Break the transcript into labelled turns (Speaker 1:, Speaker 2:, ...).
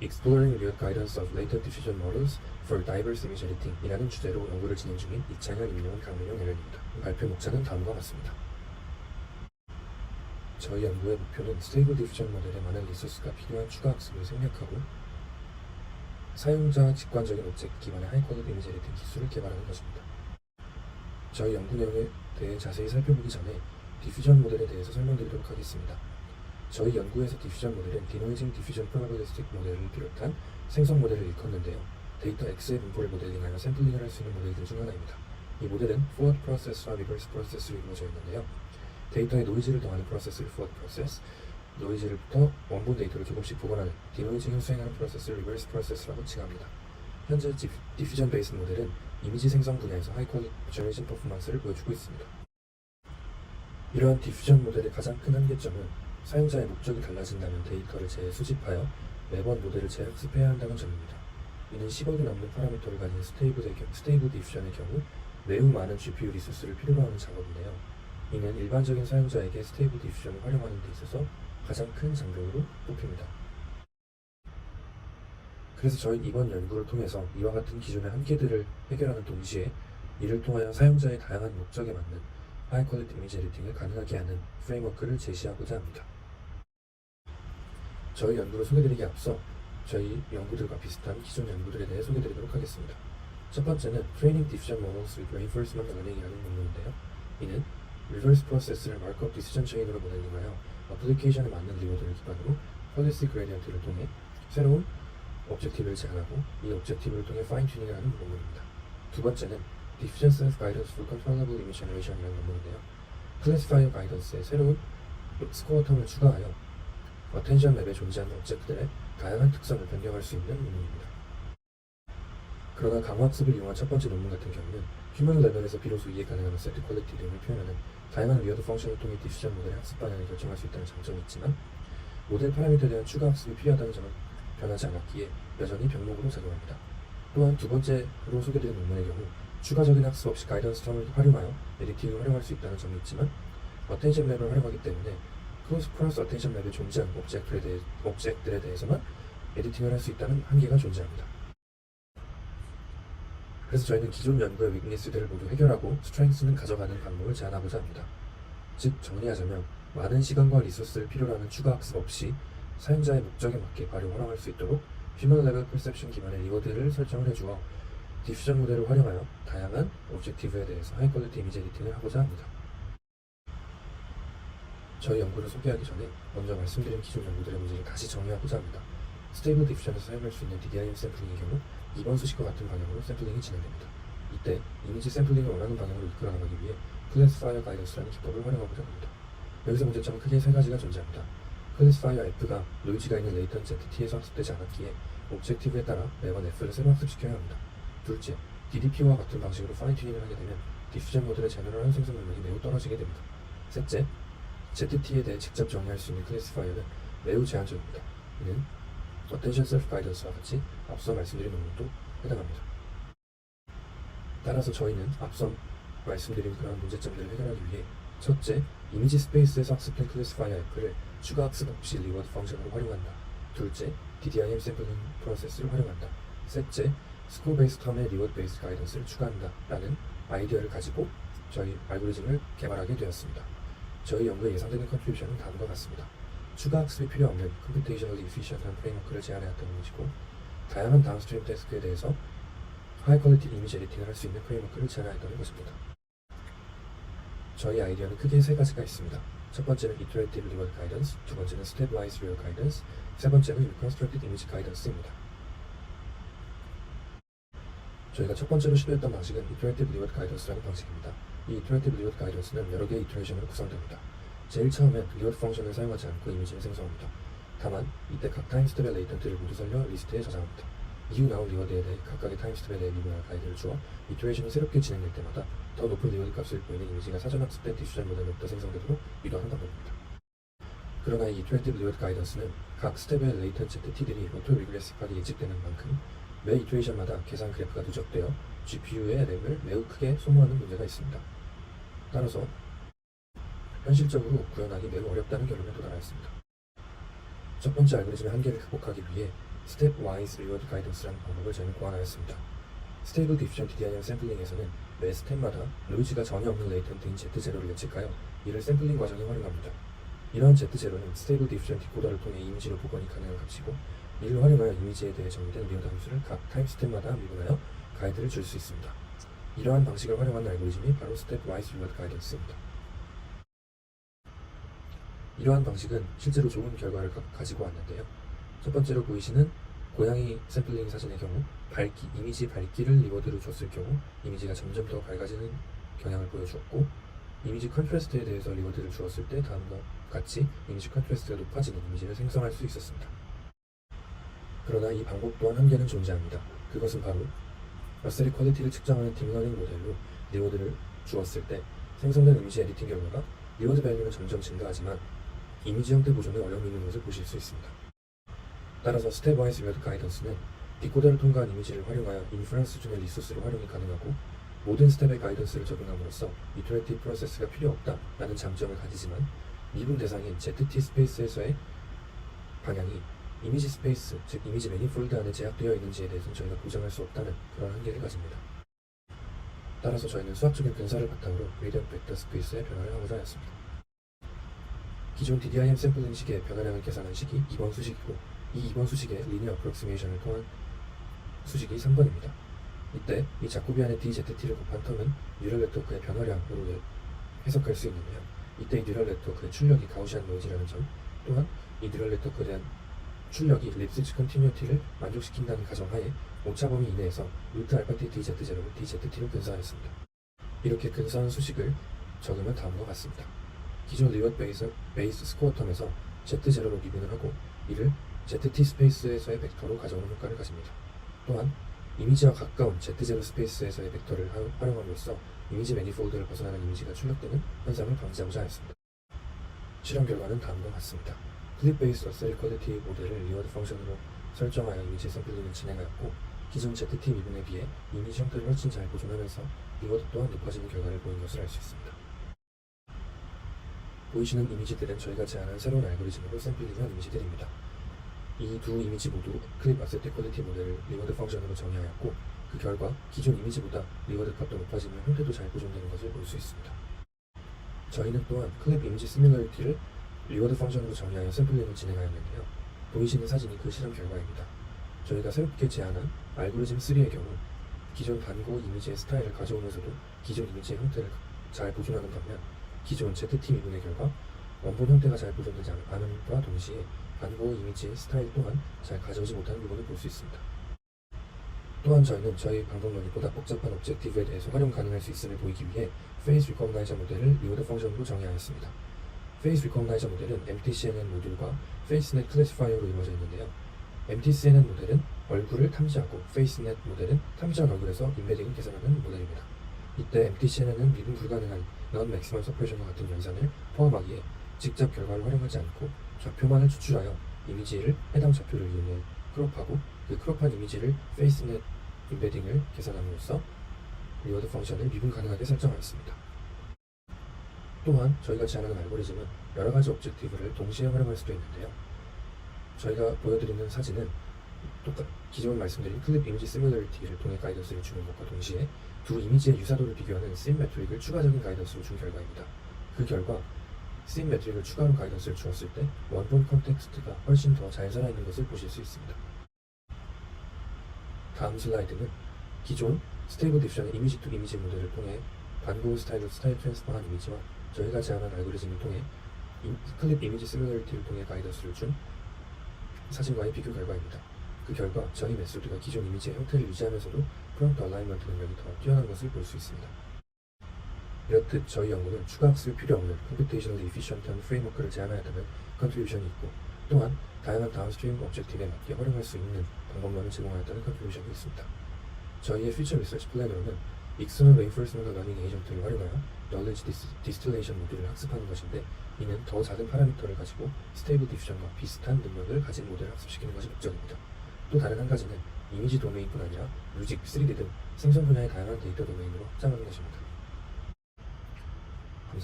Speaker 1: Exploring Real Guidance of Latent Diffusion Models for Diverse Image Editing 이라는 주제로 연구를 진행 중인 이창현, 임용훈, 강민용 LL입니다. 발표 목차는 다음과 같습니다. 저희 연구의 목표는 스테이블 디퓨전 모델에 많은 리소스가 필요한 추가 학습을 생략하고 사용자 직관적인 오브젝트 기반의 하이 퀄리티 이미지 에디팅 기술을 개발하는 것입니다. 저희 연구 내용에 대해 자세히 살펴보기 전에 디퓨전 모델에 대해서 설명드리도록 하겠습니다. 저희 연구에서 디퓨전 모델은 디노이징 디퓨전 프로바빌리스틱 모델을 비롯한 생성 모델을 일컫는데요. 데이터 X의 분포를 모델링하여 샘플링을 할 수 있는 모델들 중 하나입니다. 이 모델은 포워드 프로세스와 리버스 프로세스로 이루어져 있는데요. 데이터에 노이즈를 더하는 프로세스를 포워드 프로세스, 노이즈로부터 원본 데이터를 조금씩 복원하는 디노이징을 수행하는 프로세스를 리버스 프로세스라고 칭합니다. 현재 디퓨전 베이스 모델은 이미지 생성 분야에서 하이 퀄리티 제너레이션 퍼포먼스를 보여주고 있습니다. 이러한 디퓨전 모델의 가장 큰 한계점은 사용자의 목적이 달라진다면 데이터를 재수집하여 매번 모델을 재학습해야 한다는 점입니다. 이는 10억이 넘는 파라미터를 가진 스테이블 디퓨전의 경우 매우 많은 GPU 리소스를 필요로 하는 작업인데요. 이는 일반적인 사용자에게 스테이블 디퓨전을 활용하는 데 있어서 가장 큰 장벽으로 꼽힙니다. 그래서 저희 이번 연구를 통해서 이와 같은 기존의 한계들을 해결하는 동시에 이를 통하여 사용자의 다양한 목적에 맞는 하이 퀄리티 이미지 에디팅을 가능하게 하는 프레임워크를 제시하고자 합니다. 저희 연구를 소개드리기 앞서 저희 연구들과 비슷한 기존 연구들에 대해 소개드리도록 하겠습니다. 첫 번째는 Training Diffusion Models with Reinforcement Learning이라는 논문인데요. 이는 리버스 프로세스를 마크업 디시전 체인으로 모델링하여 어플리케이션에 맞는 리워드를 기반으로 퀄리티 그레디언트를 통해 새로운 오브젝티브를 제안하고 이 오브젝티브를 통해 파인 튜닝을 하는 논문입니다. 두 번째는 Diffusion Self Guidance for Controllable Image Generation이라는 논문인데요. 클래시파이어 가이던스에 새로운 스코어 텀을 추가하여 어텐션 맵에 존재하는 오브젝트들의 다양한 특성을 변경할 수 있는 논문입니다. 그러나 강화학습을 이용한 첫 번째 논문 같은 경우는 휴먼 레벨에서 비로소 이해 가능한 세트 퀄리티 등을 표현하는 다양한 위어드 펑션을 통해 디퓨전 모델의 학습 방향을 결정할 수 있다는 장점이 있지만 모델 파라미터에 대한 추가 학습이 필요하다는 점은 변하지 않았기에 여전히 병목으로 작용합니다. 또한 두 번째로 소개드린 논문의 경우 추가적인 학습 없이 가이던스 텀을 활용하여 에디팅을 활용할 수 있다는 점이 있지만 어텐션 맵을 활용하기 때문에 크로스 어텐션 맵에 존재하는 오브젝트들에 대해서만 에디팅을 할 수 있다는 한계가 존재합니다. 그래서 저희는 기존 연구의 위크니스들을 모두 해결하고 스트렝스는 가져가는 방법을 제안하고자 합니다. 즉 정리하자면 많은 시간과 리소스를 필요로 하는 추가 학습 없이 사용자의 목적에 맞게 활용할 수 있도록 휴먼 레벨 퍼셉션 기반의 리워드를 설정을 해주어 디퓨전 모델을 활용하여 다양한 오브젝티브에 대해서 하이 퀄리티 이미지 에디팅을 하고자 합니다. 저희 연구를 소개하기 전에 먼저 말씀드린 기존 연구들의 문제를 다시 정리하고자 합니다. 스테이블 디퓨전에서 사용할 수 있는 DDIM 샘플링의 경우 2번 수식과 같은 방향으로 샘플링이 진행됩니다. 이때 이미지 샘플링을 원하는 방향으로 이끌어 나가기 위해 클래시파이어 가이던스라는 기법을 활용하고자 합니다. 여기서 문제점은 크게 세 가지가 존재합니다. 클래시파이어 F가 노이즈가 있는 레이턴 ZT에서 학습되지 않았기에 오브젝티브에 따라 매번 F를 새로 학습시켜야 합니다. 둘째, DDP와 같은 방식으로 파인 튜닝을 하게 되면 디퓨전 모델의 제너럴한 생성 능력이 매우 떨어지게 됩니다. 셋째, ZT에 대해 직접 정의할 수 있는 클래시파이어는 매우 제한적입니다. 이는 어텐션 셀프 가이던스와 같이 앞서 말씀드린 논문도 해당합니다. 따라서 저희는 앞서 말씀드린 그런 문제점들을 해결하기 위해 첫째, 이미지 스페이스에서 학습된 클래시파이어 F를 추가 학습 없이 리워드 펑션으로 활용한다. 둘째, DDIM 샘플링 프로세스를 활용한다. 셋째, 스코어 베이스 텀에 리워드 베이스 가이던스를 추가한다 라는 아이디어를 가지고 저희 알고리즘을 개발하게 되었습니다. 저희 연구에 예상되는 컨트리뷰션은 다음과 같습니다. 추가 학습이 필요 없는 컴퓨테이셔널 이피션한 프레임워크를 제안해왔던 것이고 다양한 다운스트림 태스크에 대해서 하이 퀄리티 이미지 에디팅을 할 수 있는 프레임워크를 제안하였던 것입니다. 저희 아이디어는 크게 세 가지가 있습니다. 첫 번째는 Iterative Reward Guidance, 두 번째는 Stepwise Reward Guidance, 세 번째는 Reconstructed Image Guidance입니다. 저희가 첫 번째로 시도했던 방식은 Iterative Reward Guidance라는 방식입니다. 이 Iterative Reward Guidance는 여러 개의 이터레이션으로 구성됩니다. 제일 처음엔 리워드 펑션을 사용하지 않고 이미지를 생성합니다. 다만 이때 각 타임스텝의 레이턴트를 모두 살려 리스트에 저장합니다. 이후 나온 리워드에 대해 각각의 타임스텝에 대해 미분할 가이드를 주어 이터레이션이 새롭게 진행될 때마다 더 높은 리워드 값을 보이는 이미지가 사전 학습된 디퓨전 모델로부터 생성되도록 유도하는 방법입니다. 그러나 이 Iterative Reward Guidance는 각 스텝의 레이턴 ZT들이 오토 리그레시브하게 예측되는 만큼 매 이터레이션마다 계산 그래프가 누적되어 GPU의 램을 매우 크게 소모하는 문제가 있습니다. 따라서 현실적으로 구현하기 매우 어렵다는 결론에 도달하였습니다. 첫 번째 알고리즘의 한계를 극복하기 위해 스텝와이즈 리워드 가이던스라는 방법을 저희는 고안하였습니다. 스테이블 디퓨전 DDIM 샘플링에서는 매 스텝마다 노이즈가 전혀 없는 레이턴트인 Z0를 예측하여 이를 샘플링 과정에 활용합니다. 이러한 Z0는 스테이블 디퓨전 디코더를 통해 이미지로 복원이 가능한 값이고, 이를 활용하여 이미지에 대해 정의된 리워드 함수를 각 타임 스텝마다 미분하여 가이드를 줄 수 있습니다. 이러한 방식을 활용한 알고리즘이 바로 스텝와이즈 리워드 가이던스입니다. 이러한 방식은 실제로 좋은 결과를 가지고 왔는데요. 첫 번째로 보이시는 고양이 샘플링 사진의 경우 이미지 밝기를 리워드로 줬을 경우 이미지가 점점 더 밝아지는 경향을 보여주었고, 이미지 컨트라스트에 대해서 리워드를 주었을 때 다음과 같이 이미지 컨트라스트가 높아지는 이미지를 생성할 수 있었습니다. 그러나 이 방법 또한 한계는 존재합니다. 그것은 바로 러셀의 퀄리티를 측정하는 딥러닝 모델로 리워드를 주었을 때 생성된 이미지 에디팅 결과가 리워드 밸류는 점점 증가하지만 이미지 형태 보존에 어려움이 있는 것을 보실 수 있습니다. 따라서 스텝와이즈 리워드 가이던스는 디코더를 통과한 이미지를 활용하여 인퍼런스 수준의 리소스로 활용이 가능하고, 모든 스텝의 가이던스를 적용함으로써 이터레이티브 프로세스가 필요 없다라는 장점을 가지지만, 미분 대상인 ZT 스페이스에서의 방향이 이미지 스페이스, 즉 이미지 매니폴드 안에 제약되어 있는지에 대해서는 저희가 보장할 수 없다는 그런 한계를 가집니다. 따라서 저희는 수학적인 근사를 바탕으로 그레이디언트 벡터 스페이스에 변화를 하고자 하였습니다. 기존 DDIM 샘플링 식의 변화량을 계산한 식이 2번 수식이고, 이 2번 수식의 리니어 어프록시메이션을 통한 수식이 3번입니다. 이때 이 자코비 안에 DZT를 곱한 텀은 뉴럴 네트워크의 변화량으로 해석할 수 있는데요. 이때 이 뉴럴 네트워크의 출력이 가우시안 노이즈라는 점, 또한 이 뉴럴 네트워크에 대한 출력이 립스치 컨티뉴티를 만족시킨다는 가정하에 오차범위 이내에서 루트 알파 t dz0를 dZt로 근사하였습니다. 이렇게 근사한 수식을 적으면 다음과 같습니다. 기존 리워드 베이스 스코어 텀에서 Z0로 미분을 하고 이를 ZT 스페이스에서의 벡터로 가져오는 효과를 가집니다. 또한 이미지와 가까운 Z0 스페이스에서의 벡터를 활용함으로써 이미지 매니폴드를 벗어나는 이미지가 출력되는 현상을 방지하고자 하였습니다. 실험 결과는 다음과 같습니다. 클립 베이스 러셀 퀄리티 모델을 리워드 펑션으로 설정하여 이미지 샘플링을 진행하였고, 기존 ZT 미분에 비해 이미지 형태를 훨씬 잘 보존하면서 리워드 또한 높아지는 결과를 보인 것을 알 수 있습니다. 보이시는 이미지들은 저희가 제안한 새로운 알고리즘으로 샘플링한 이미지들입니다. 이 두 이미지 모두 클립 아세트 퀄리티 모델을 리워드 펑션으로 정의하였고, 그 결과 기존 이미지보다 리워드 값도 높아지며 형태도 잘 보존되는 것을 볼 수 있습니다. 저희는 또한 클립 이미지 시뮬러리티를 리워드 펑션으로 정의하여 샘플링을 진행하였는데요. 보이시는 사진이 그 실험 결과입니다. 저희가 새롭게 제안한 알고리즘 3의 경우 기존 반고 이미지의 스타일을 가져오면서도 기존 이미지의 형태를 잘 보존하는 반면, 기존 ZT 미분의 결과 원본 형태가 잘 보존되지 않음과 동시에 반고 이미지의 스타일 또한 잘 가져오지 못하는 부분을 볼 수 있습니다. 또한 저희는 저희 방법론이 보다 복잡한 오브젝티브에 대해서 활용 가능할 수 있음을 보이기 위해 페이스 리코그나이저 모델을 리워드 펑션으로 정의하였습니다. 페이스 리코그나이저 모델은 MTCNN 모듈과 페이스넷 클래시파이어로 이루어져 있는데요. MTCNN 모델은 얼굴을 탐지하고 페이스넷 모델은 탐지한 얼굴에서 임베딩을 계산하는 모델입니다. 이때 MTCNN은 미분 불가능한 non-maximal separation과 같은 연산을 포함하기에 직접 결과를 활용하지 않고 좌표만을 추출하여 이미지를 해당 좌표를 이용해 크롭하고, 그 크롭한 이미지를 페이스넷 임베딩을 계산함으로써 리워드 펑션을 미분 가능하게 설정하였습니다. 또한 저희가 제안하는 알고리즘은 여러 가지 오브젝티브를 동시에 활용할 수도 있는데요. 저희가 보여드리는 사진은 기존 말씀드린 클립 이미지 시뮬러리티를 통해 가이던스를 주는 것과 동시에 두 이미지의 유사도를 비교하는 씬 매트릭을 추가적인 가이던스로 준 결과입니다. 그 결과 씬 매트릭을 추가로 가이던스를 주었을 때 원본 컨텍스트가 훨씬 더 잘 살아있는 것을 보실 수 있습니다. 다음 슬라이드는 기존 스테이블 디퓨전의 이미지 투 이미지 모델을 통해 반고 스타일로 스타일 트랜스퍼한 이미지와 저희가 제안한 알고리즘을 통해 클립 이미지 시뮬러리티를 통해 가이던스를 준 사진과의 비교 결과입니다. 그 결과 저희 메소드가 기존 이미지의 형태를 유지하면서도 프론트 얼라이먼트 능력이 더 뛰어난 것을 볼 수 있습니다. 이렇듯 저희 연구는 추가 학습이 필요 없는 컴퓨테이셔널 이피션트한 프레임워크를 제안하였다는 컨트리뷰션이 있고, 또한 다양한 다운스트림 오브젝티브에 맞게 활용할 수 있는 방법론을 제공하였다는 컨트리뷰션이 있습니다. 저희의 퓨처 리서치 플랜으로는 익스터널 레인포스먼트 러닝 에이전트를 활용하여 knowledge distillation 모듈을 학습하는 것인데, 이는 더 작은 파라미터를 가지고 스테이블 디퓨전과 비슷한 능력을 가진 모델을 학습시키는 것이 목적입니다. 또 다른 한 가지는 이미지 도메인뿐 아니라 뮤직, 3D 등 생성 분야의 다양한 데이터 도메인으로 확장하는 것입니다.